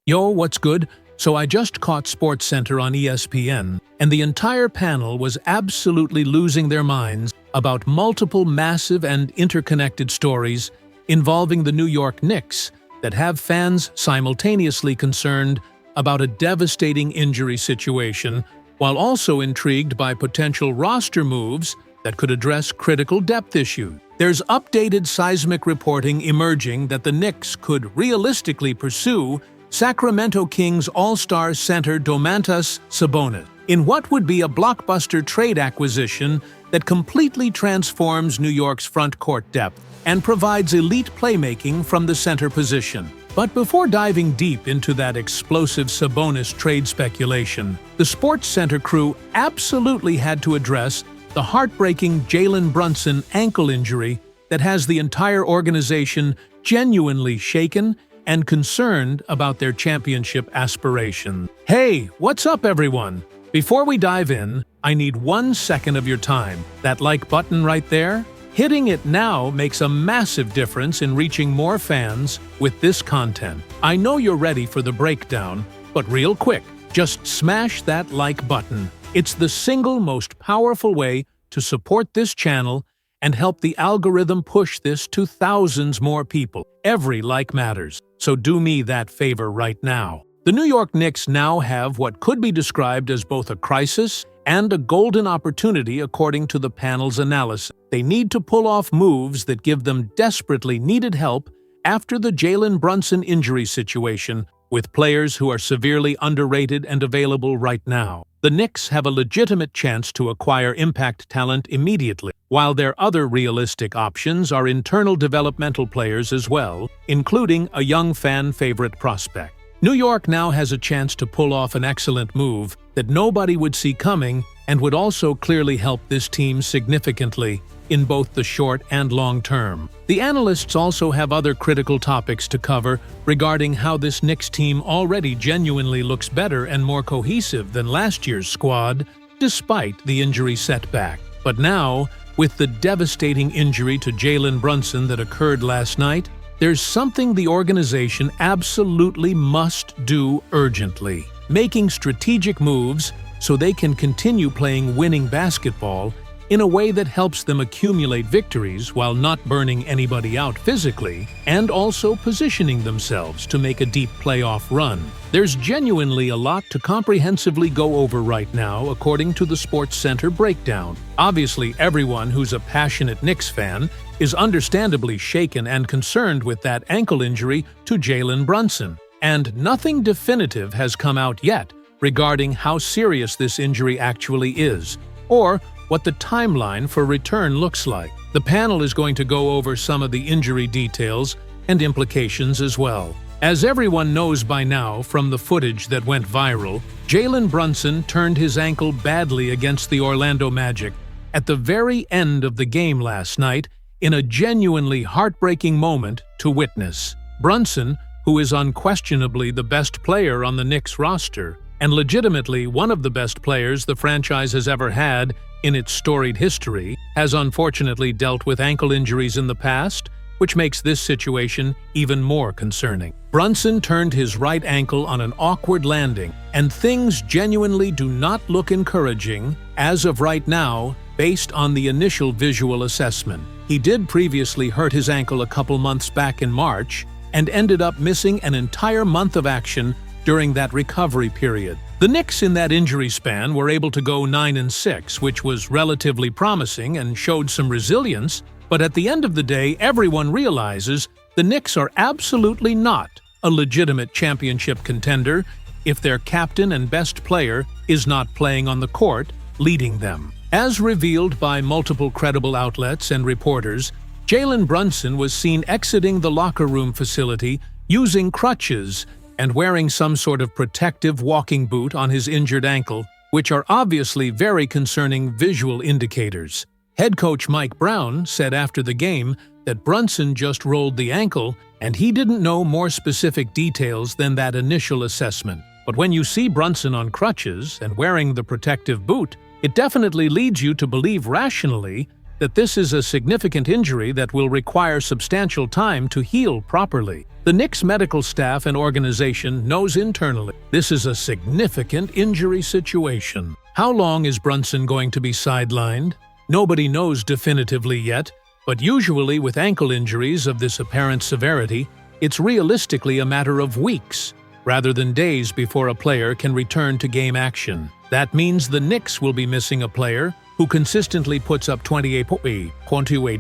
Yo, what's good? So I just caught SportsCenter on ESPN, and the entire panel was absolutely losing their minds about multiple massive and interconnected stories involving the New York Knicks that have fans simultaneously concerned about a devastating injury situation, while also intrigued by potential roster moves that could address critical depth issues. There's updated seismic reporting emerging that the Knicks could realistically pursue Sacramento Kings all-star center Domantas Sabonis in what would be a blockbuster trade acquisition that completely transforms New York's front court depth and provides elite playmaking from the center position. But before diving deep into that explosive Sabonis trade speculation, the SportsCenter crew absolutely had to address the heartbreaking Jalen Brunson ankle injury that has the entire organization genuinely shaken and concerned about their championship aspirations. Hey, what's up everyone? Before we dive in, I need 1 second of your time. That like button right there? Hitting it now makes a massive difference in reaching more fans with this content. I know you're ready for the breakdown, but real quick, just smash that like button. It's the single most powerful way to support this channel and help the algorithm push this to thousands more people. Every like matters, so do me that favor right now. The New York Knicks now have what could be described as both a crisis and a golden opportunity according to the panel's analysis. They need to pull off moves that give them desperately needed help after the Jalen Brunson injury situation, with players who are severely underrated and available right now. The Knicks have a legitimate chance to acquire impact talent immediately, while their other realistic options are internal developmental players as well, including a young fan-favorite prospect. New York now has a chance to pull off an excellent move that nobody would see coming and would also clearly help this team significantly in both the short and long term. The analysts also have other critical topics to cover regarding how this Knicks team already genuinely looks better and more cohesive than last year's squad, despite the injury setback. But now, with the devastating injury to Jalen Brunson that occurred last night, there's something the organization absolutely must do urgently: making strategic moves so they can continue playing winning basketball in a way that helps them accumulate victories while not burning anybody out physically, and also positioning themselves to make a deep playoff run. There's genuinely a lot to comprehensively go over right now, according to the SportsCenter breakdown. Obviously, everyone who's a passionate Knicks fan is understandably shaken and concerned with that ankle injury to Jalen Brunson, and nothing definitive has come out yet regarding how serious this injury actually is, or what the timeline for return looks like. The panel is going to go over some of the injury details and implications as well. As everyone knows by now from the footage that went viral, Jalen Brunson turned his ankle badly against the Orlando Magic at the very end of the game last night in a genuinely heartbreaking moment to witness. Brunson, who is unquestionably the best player on the Knicks roster, and legitimately one of the best players the franchise has ever had in its storied history, has unfortunately dealt with ankle injuries in the past, which makes this situation even more concerning. Brunson turned his right ankle on an awkward landing, and things genuinely do not look encouraging as of right now based on the initial visual assessment. He did previously hurt his ankle a couple months back in March and ended up missing an entire month of action during that recovery period. The Knicks in that injury span were able to go 9-6, which was relatively promising and showed some resilience, but at the end of the day, everyone realizes the Knicks are absolutely not a legitimate championship contender if their captain and best player is not playing on the court, leading them. As revealed by multiple credible outlets and reporters, Jalen Brunson was seen exiting the locker room facility using crutches and wearing some sort of protective walking boot on his injured ankle, which are obviously very concerning visual indicators. Head coach Mike Brown said after the game that Brunson just rolled the ankle and he didn't know more specific details than that initial assessment. But when you see Brunson on crutches and wearing the protective boot, it definitely leads you to believe rationally that this is a significant injury that will require substantial time to heal properly. The Knicks medical staff and organization knows internally this is a significant injury situation. How long is Brunson going to be sidelined? Nobody knows definitively yet, but usually with ankle injuries of this apparent severity, it's realistically a matter of weeks, rather than days before a player can return to game action. That means the Knicks will be missing a player who consistently puts up 28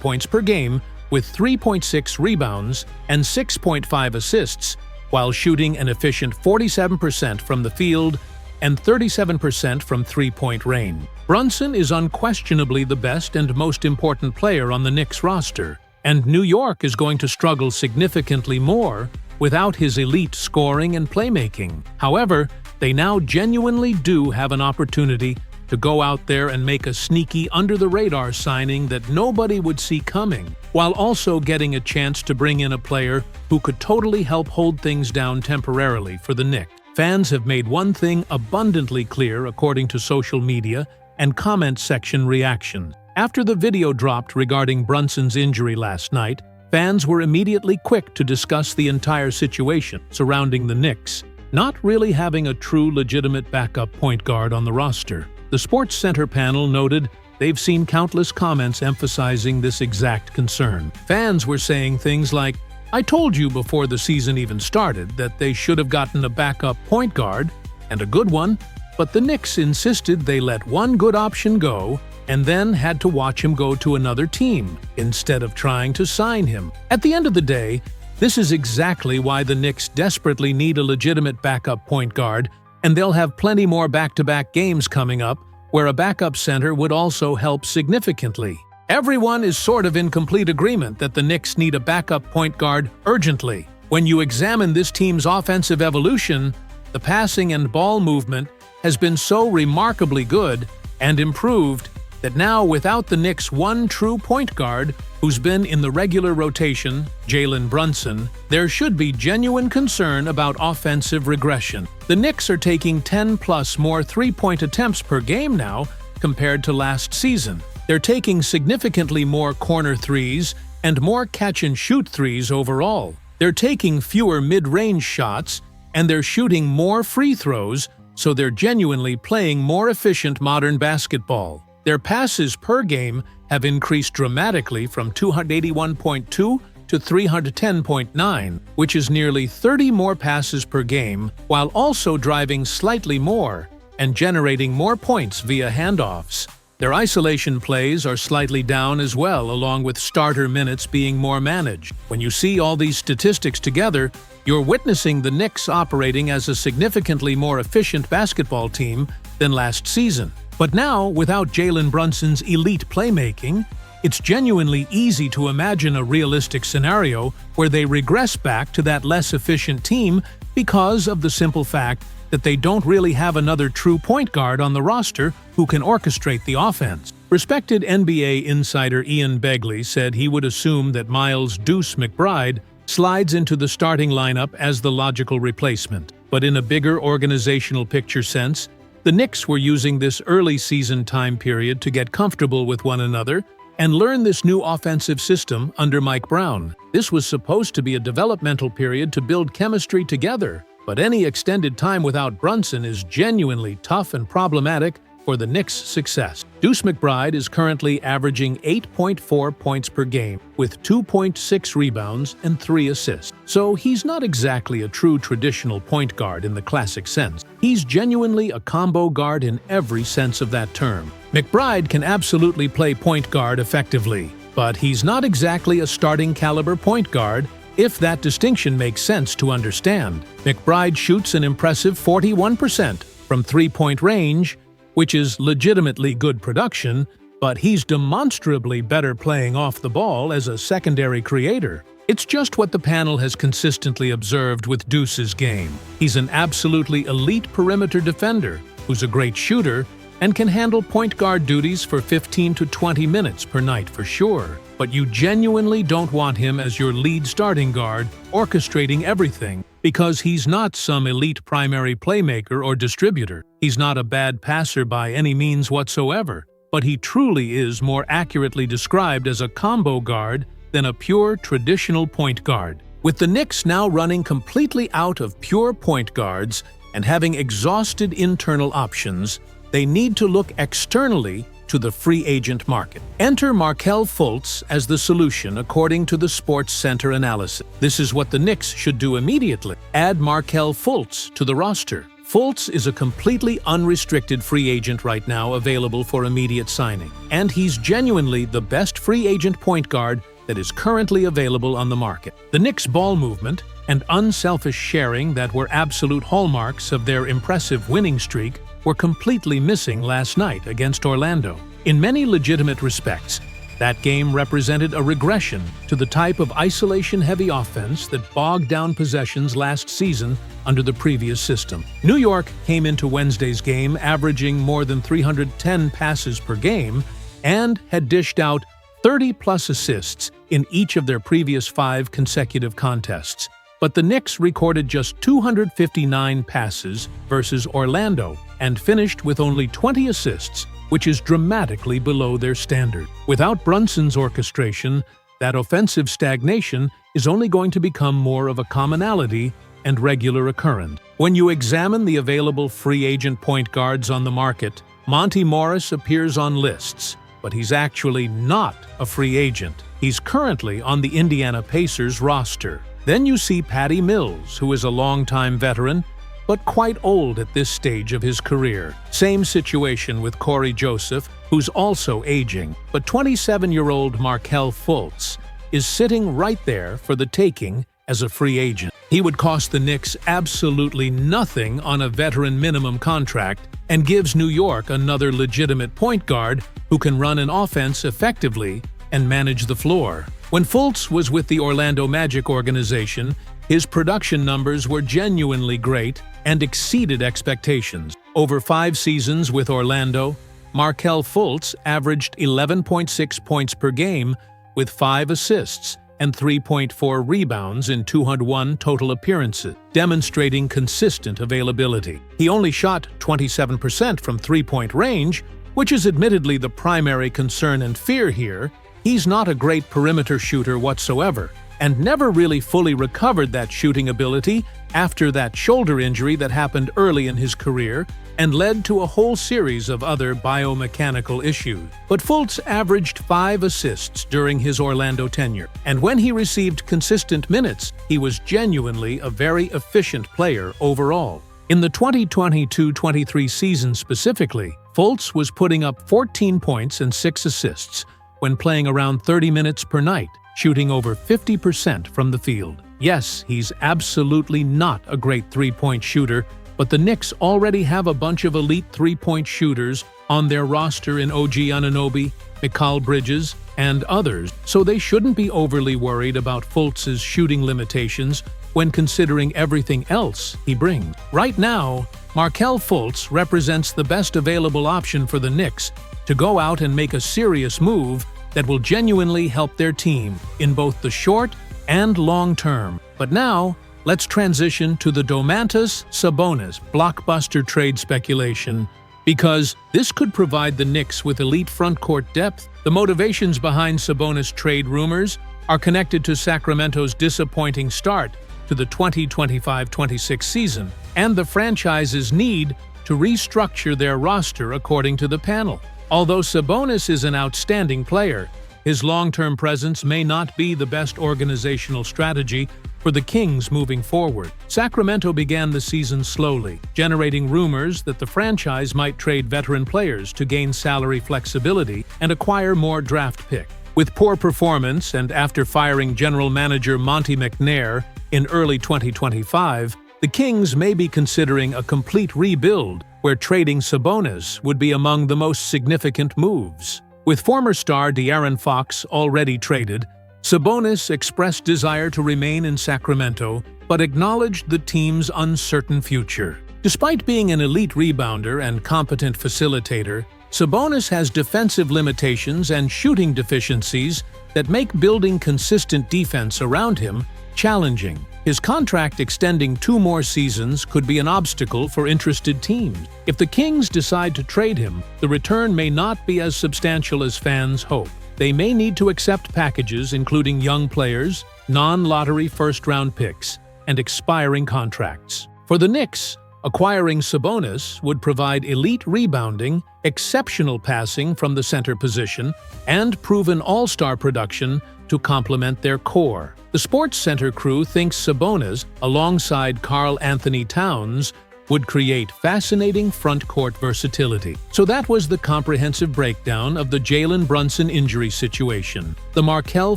points per game with 3.6 rebounds and 6.5 assists, while shooting an efficient 47% from the field and 37% from three-point range. Brunson is unquestionably the best and most important player on the Knicks roster, and New York is going to struggle significantly more without his elite scoring and playmaking. However, they now genuinely do have an opportunity to go out there and make a sneaky under-the-radar signing that nobody would see coming, while also getting a chance to bring in a player who could totally help hold things down temporarily for the Knicks. Fans have made one thing abundantly clear according to social media and comment section reactions. After the video dropped regarding Brunson's injury last night, fans were immediately quick to discuss the entire situation surrounding the Knicks not really having a true legitimate backup point guard on the roster. The Sports Center panel noted they've seen countless comments emphasizing this exact concern. Fans were saying things like, "I told you before the season even started that they should have gotten a backup point guard, and a good one, but the Knicks insisted they let one good option go and then had to watch him go to another team instead of trying to sign him." At the end of the day, this is exactly why the Knicks desperately need a legitimate backup point guard, and they'll have plenty more back-to-back games coming up where a backup center would also help significantly. Everyone is sort of in complete agreement that the Knicks need a backup point guard urgently. When you examine this team's offensive evolution, the passing and ball movement has been so remarkably good and improved that now, without the Knicks' one true point guard who's been in the regular rotation, Jalen Brunson, there should be genuine concern about offensive regression. The Knicks are taking 10+ more three-point attempts per game now compared to last season. They're taking significantly more corner threes and more catch-and-shoot threes overall. They're taking fewer mid-range shots, and they're shooting more free throws, so they're genuinely playing more efficient modern basketball. Their passes per game have increased dramatically from 281.2 to 310.9, which is nearly 30 more passes per game, while also driving slightly more and generating more points via handoffs. Their isolation plays are slightly down as well, along with starter minutes being more managed. When you see all these statistics together, you're witnessing the Knicks operating as a significantly more efficient basketball team than last season. But now, without Jalen Brunson's elite playmaking, it's genuinely easy to imagine a realistic scenario where they regress back to that less efficient team because of the simple fact that they don't really have another true point guard on the roster who can orchestrate the offense. Respected NBA insider Ian Begley said he would assume that Miles "Deuce" McBride slides into the starting lineup as the logical replacement. But in a bigger organizational picture sense, the Knicks were using this early season time period to get comfortable with one another and learn this new offensive system under Mike Brown. This was supposed to be a developmental period to build chemistry together, but any extended time without Brunson is genuinely tough and problematic for the Knicks' success. Deuce McBride is currently averaging 8.4 points per game, with 2.6 rebounds and 3 assists. So he's not exactly a true traditional point guard in the classic sense. He's genuinely a combo guard in every sense of that term. McBride can absolutely play point guard effectively, but he's not exactly a starting caliber point guard, if that distinction makes sense to understand. McBride shoots an impressive 41% from three-point range, which is legitimately good production, but he's demonstrably better playing off the ball as a secondary creator. It's just what the panel has consistently observed with Deuce's game. He's an absolutely elite perimeter defender who's a great shooter and can handle point guard duties for 15 to 20 minutes per night for sure. But you genuinely don't want him as your lead starting guard, orchestrating everything, because he's not some elite primary playmaker or distributor. He's not a bad passer by any means whatsoever, but he truly is more accurately described as a combo guard than a pure traditional point guard. With the Knicks now running completely out of pure point guards and having exhausted internal options, they need to look externally to the free agent market. Enter Markelle Fultz as the solution according to the Sports Center analysis. This is what the Knicks should do immediately. Add Markelle Fultz to the roster. Fultz is a completely unrestricted free agent right now available for immediate signing, and he's genuinely the best free agent point guard that is currently available on the market. The Knicks' ball movement and unselfish sharing that were absolute hallmarks of their impressive winning streak were completely missing last night against Orlando. In many legitimate respects, that game represented a regression to the type of isolation-heavy offense that bogged down possessions last season under the previous system. New York came into Wednesday's game averaging more than 310 passes per game and had dished out 30-plus assists in each of their previous 5 consecutive contests. But the Knicks recorded just 259 passes versus Orlando and finished with only 20 assists, which is dramatically below their standard. Without Brunson's orchestration, that offensive stagnation is only going to become more of a commonality and regular occurrence. When you examine the available free agent point guards on the market, Monty Morris appears on lists, but he's actually not a free agent. He's currently on the Indiana Pacers roster. Then you see Patty Mills, who is a longtime veteran, but quite old at this stage of his career. Same situation with Corey Joseph, who's also aging, but 27-year-old Markelle Fultz is sitting right there for the taking as a free agent. He would cost the Knicks absolutely nothing on a veteran minimum contract and gives New York another legitimate point guard who can run an offense effectively and manage the floor. When Fultz was with the Orlando Magic organization, his production numbers were genuinely great and exceeded expectations. Over 5 seasons with Orlando, Markelle Fultz averaged 11.6 points per game with 5 assists and 3.4 rebounds in 201 total appearances, demonstrating consistent availability. He only shot 27% from three-point range, which is admittedly the primary concern and fear here. He's not a great perimeter shooter whatsoever, and never really fully recovered that shooting ability after that shoulder injury that happened early in his career and led to a whole series of other biomechanical issues. But Fultz averaged 5 assists during his Orlando tenure, and when he received consistent minutes, he was genuinely a very efficient player overall. In the 2022-23 season specifically, Fultz was putting up 14 points and 6 assists when playing around 30 minutes per night, shooting over 50% from the field. Yes, he's absolutely not a great three-point shooter, but the Knicks already have a bunch of elite three-point shooters on their roster in OG Anunoby, Mikal Bridges, and others, so they shouldn't be overly worried about Fultz's shooting limitations when considering everything else he brings. Right now, Markelle Fultz represents the best available option for the Knicks to go out and make a serious move that will genuinely help their team in both the short and long term. But now, let's transition to the Domantas Sabonis blockbuster trade speculation, because this could provide the Knicks with elite frontcourt depth. The motivations behind Sabonis trade rumors are connected to Sacramento's disappointing start to the 2025-26 season and the franchise's need to restructure their roster according to the panel. Although Sabonis is an outstanding player, his long-term presence may not be the best organizational strategy for the Kings moving forward. Sacramento began the season slowly, generating rumors that the franchise might trade veteran players to gain salary flexibility and acquire more draft picks. With poor performance and after firing general manager Monty McNair in early 2025, the Kings may be considering a complete rebuild where trading Sabonis would be among the most significant moves. With former star De'Aaron Fox already traded, Sabonis expressed desire to remain in Sacramento but acknowledged the team's uncertain future. Despite being an elite rebounder and competent facilitator, Sabonis has defensive limitations and shooting deficiencies that make building consistent defense around him challenging. His contract extending 2 more seasons could be an obstacle for interested teams. If the Kings decide to trade him, the return may not be as substantial as fans hope. They may need to accept packages including young players, non-lottery first-round picks, and expiring contracts. For the Knicks, acquiring Sabonis would provide elite rebounding, exceptional passing from the center position, and proven all-star production to complement their core. The Sports Center crew thinks Sabonis, alongside Karl Anthony Towns, would create fascinating front-court versatility. So that was the comprehensive breakdown of the Jalen Brunson injury situation, the Markelle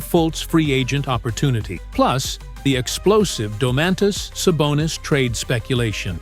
Fultz free agent opportunity, plus the explosive Domantas Sabonis trade speculation.